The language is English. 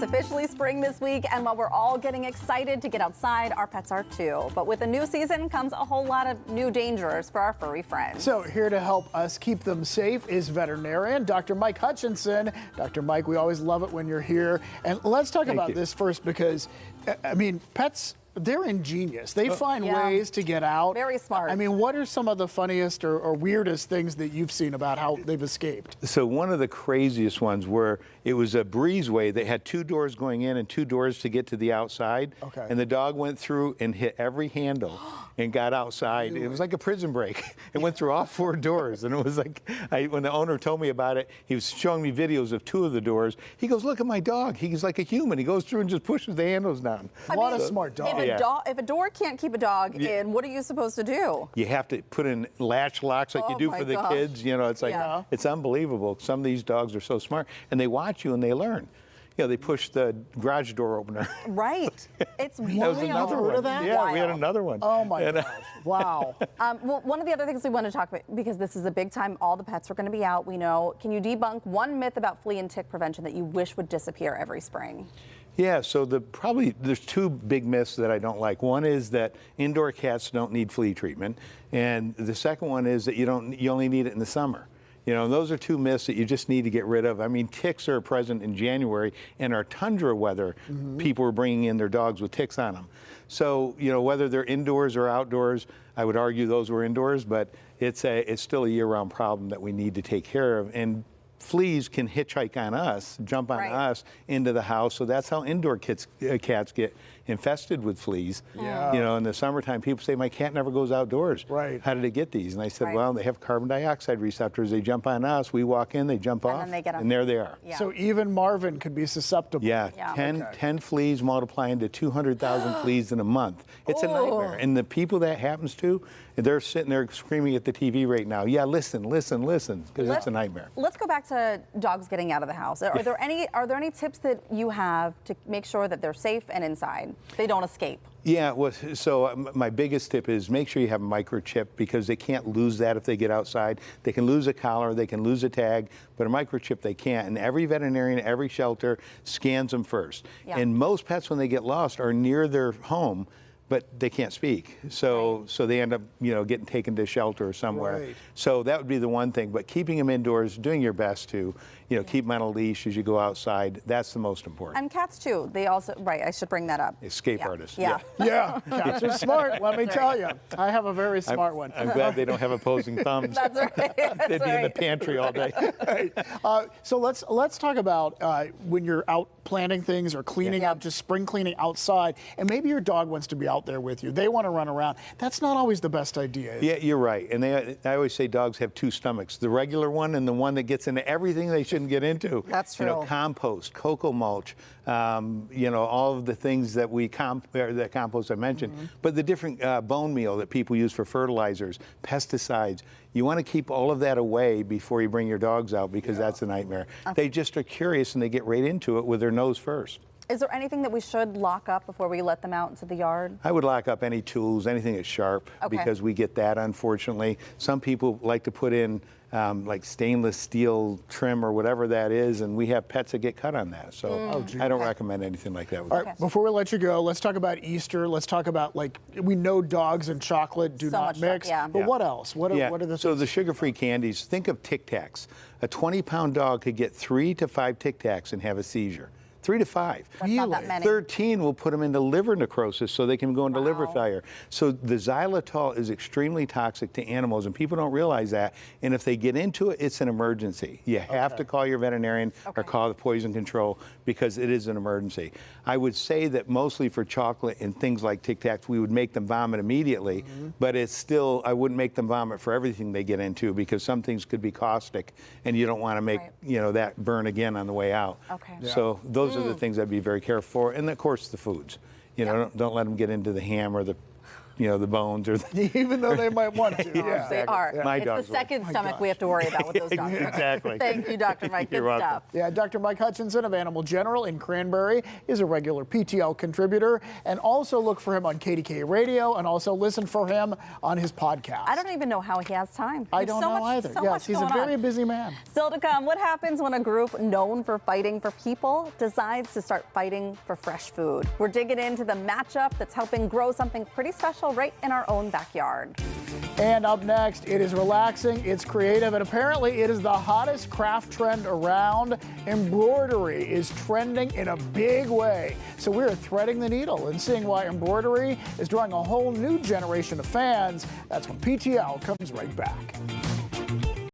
officially spring this week, and while we're all getting excited to get outside, our pets are too. But with a new season comes a whole lot of new dangers for our furry friends. So here to help us keep them safe is veterinarian Dr. Mike Hutchinson. Dr. Mike, we always love it when you're here. And let's talk about this first because, I mean, pets, they're ingenious. They find ways to get out. Very smart. I mean, what are some of the funniest or weirdest things that you've seen about how they've escaped? So one of the craziest ones where it was a breezeway. They had 2 doors going in and 2 doors to get to the outside. Okay. And the dog went through and hit every handle and got outside. It was like a prison break. It went through all 4 doors. And it was like, when the owner told me about it, he was showing me videos of 2 of the doors. He goes, look at my dog. He's like a human. He goes through and just pushes the handles down. What a smart dog. If a door can't keep a dog in, what are you supposed to do? You have to put in latch locks like you do for the kids. You know, it's like, it's unbelievable. Some of these dogs are so smart, and they watch you and they learn. You know, they push the garage door opener. Right. It's wild. That was another one. Yeah, we had another one. Oh my gosh. Wow. Well, one of the other things we want to talk about, because this is a big time, all the pets are going to be out, we know. Can you debunk one myth about flea and tick prevention that you wish would disappear every spring? Yeah, so there's 2 big myths that I don't like. One is that indoor cats don't need flea treatment, and the second one is that you only need it in the summer. You know, those are 2 myths that you just need to get rid of. I mean, ticks are present in January, and our tundra weather, people are bringing in their dogs with ticks on them. So, you know, whether they're indoors or outdoors, I would argue those were indoors, but it's still a year-round problem that we need to take care of. And fleas can hitchhike on us, jump on us into the house. So that's how indoor cats get infested with fleas. Yeah. You know, in the summertime, people say, my cat never goes outdoors. Right. How did it get these? And I said, well, they have carbon dioxide receptors. They jump on us. We walk in, they jump off, then they get and there they are. So even Marvin could be susceptible. Yeah, 10 fleas multiplying to 200,000 fleas in a month. It's a nightmare. And the people that happens to, they're sitting there screaming at the TV right now. Yeah, listen, because it's a nightmare. Let's go back to dogs getting out of the house. Are there any tips that you have to make sure that they're safe and inside? They don't escape. Yeah, well, so my biggest tip is make sure you have a microchip, because they can't lose that if they get outside. They can lose a collar, they can lose a tag, but a microchip they can't. And every veterinarian, every shelter scans them first. Yeah. And most pets, when they get lost, are near their home, but they can't speak. So they end up, you know, getting taken to shelter or somewhere. Right. So that would be the one thing. But keeping them indoors, doing your best to, you know, keep them on a leash as you go outside, that's the most important. And cats too. They also, I should bring that up. Escape artists. Yeah. Yeah, cats are smart, let me tell you. I have a very smart one. I'm glad they don't have opposing thumbs. That's right. They'd be in the pantry all day. So let's talk about when you're out planting things or cleaning up, just spring cleaning outside, and maybe your dog wants to be out there with you. They want to run around. That's not always the best idea. Yeah, you're right. And I always say dogs have 2 stomachs, the regular one and the one that gets into everything they shouldn't get into. That's true. You know, compost, cocoa mulch, you know, all of the things that that compost I mentioned, but the different bone meal that people use for fertilizers, pesticides. You want to keep all of that away before you bring your dogs out, because that's a nightmare. They just are curious and they get right into it with their nose first. Is there anything that we should lock up before we let them out into the yard? I would lock up any tools, anything that's sharp, because we get that, unfortunately. Some people like to put in like stainless steel trim or whatever that is, and we have pets that get cut on that. So I don't recommend anything like that. All right, before we let you go, let's talk about Easter. Let's talk about, like, we know dogs and chocolate do not mix, but what else? What are the So the sugar-free candies, think of Tic Tacs. A 20-pound dog could get 3 to 5 Tic Tacs and have a seizure. 3 to 5. That's not that many. 13 will put them into liver necrosis, so they can go into liver failure. So the xylitol is extremely toxic to animals, and people don't realize that. And if they get into it, it's an emergency. You have to call your veterinarian or call the poison control, because it is an emergency. I would say that mostly for chocolate and things like Tic Tacs, we would make them vomit immediately, but it's still, I wouldn't make them vomit for everything they get into, because some things could be caustic, and you don't want to make you know, that burn again on the way out. So those are the things I'd be very careful for, and of course the foods. You know, don't let them get into the ham or the the bones or Even though they might want to. Yeah. They are. My It's dogs the will. second stomach we have to worry about with those dogs. Exactly. Thank you, Dr. Mike. You're Good welcome. stuff. Yeah, Dr. Mike Hutchinson of Animal General in Cranberry is a regular PTL contributor, and also look for him on KDK Radio, and also listen for him on his podcast. I don't even know how he has time. I don't know either. So Yes, much he's a going very on. busy man. Still to come, what happens when a group known for fighting for people decides to start fighting for fresh food? We're digging into the matchup that's helping grow something pretty special right in our own backyard. And up next, it is relaxing, it's creative, and apparently it is the hottest craft trend around. Embroidery is trending in a big way. So we're threading the needle and seeing why embroidery is drawing a whole new generation of fans. That's when PTL comes right back.